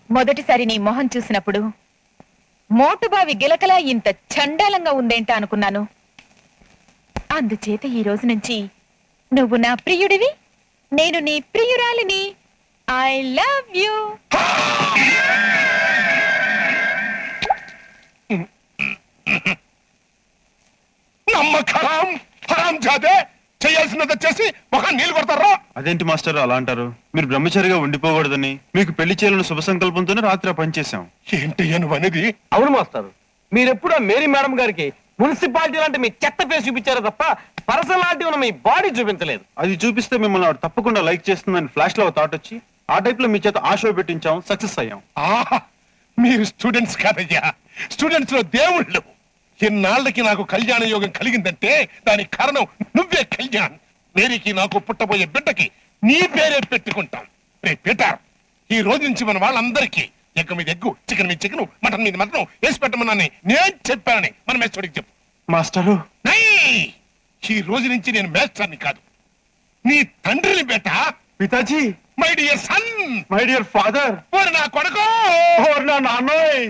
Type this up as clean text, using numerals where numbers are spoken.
మొదటిసారి నీ మొహం చూసినప్పుడు మోటుబావి గిలకలా ఇంత చండాలంగా ఉందేంట అనుకున్నాను. అందుచేత ఈ రోజు నుంచి నువ్వు నా ప్రియుడివి, నేను నీ ప్రియురాలిని. I love you. నమ్మకం హరాం జాదే చేయాల్సినది వచ్చేసి మొహం నీళ్ళు కొడతారా? అదేంటి మాస్టర్ అలా అంటారు? మీరు బ్రహ్మచారిగా ఉండిపోకూడదని మీకు పెళ్లి చేయాలని శుభ సంకల్పంతోనే రాత్రి పనిచేశాం. ఏంటి నువ్వు అనేది? అవును మాస్టర్, మీరెప్పుడు మేరీ మేడం గారికి మున్సిపాలిటీ లాంటి మీ చెత్త ఫేస్ చూపించారు తప్ప పర్సనాలిటీ ఉన్న మీ బాడీ చూపించలేదు. అది చూపిస్తే మిమ్మల్ని ఆవిడ తప్పకుండా లైక్ చేస్తుందని ఫ్లాష్ లో థాట్ వచ్చి ఆ టైప్ లో మీ చేత ఆ షో పెట్టించాం, సక్సెస్ అయ్యాం. ఆహా, మీరు స్టూడెంట్స్ కాదయ్యా, స్టూడెంట్స్ లో దేవుళ్ళు. ఇన్నాళ్ళకి నాకు కళ్యాణ యోగం కలిగిందంటే దానికి కారణం నువ్వే కళ్యాణ్. మేరీకి నాకు పుట్టబోయే బిడ్డకి నీ పేరే పెట్టుకుంటాం. రే పీటర్, ఈ రోజు నుంచి మన వాళ్ళందరికీ ఎగ్ మీద ఎగ్గు, చికెన్ మీద చికెన్, మటన్ మీద మటన్ వేసి పెట్టమని నేను చెప్పానని మన మేస్టర్కి చెప్పు. మాస్టరు, ఈ రోజు నుంచి నేను మేస్టర్ని కాదు, నీ తండ్రిని బేట. పితాజీ, my dear son, my dear father, ఓరి నా కొడుకు, ఓర్ నా నాన్నోయ్.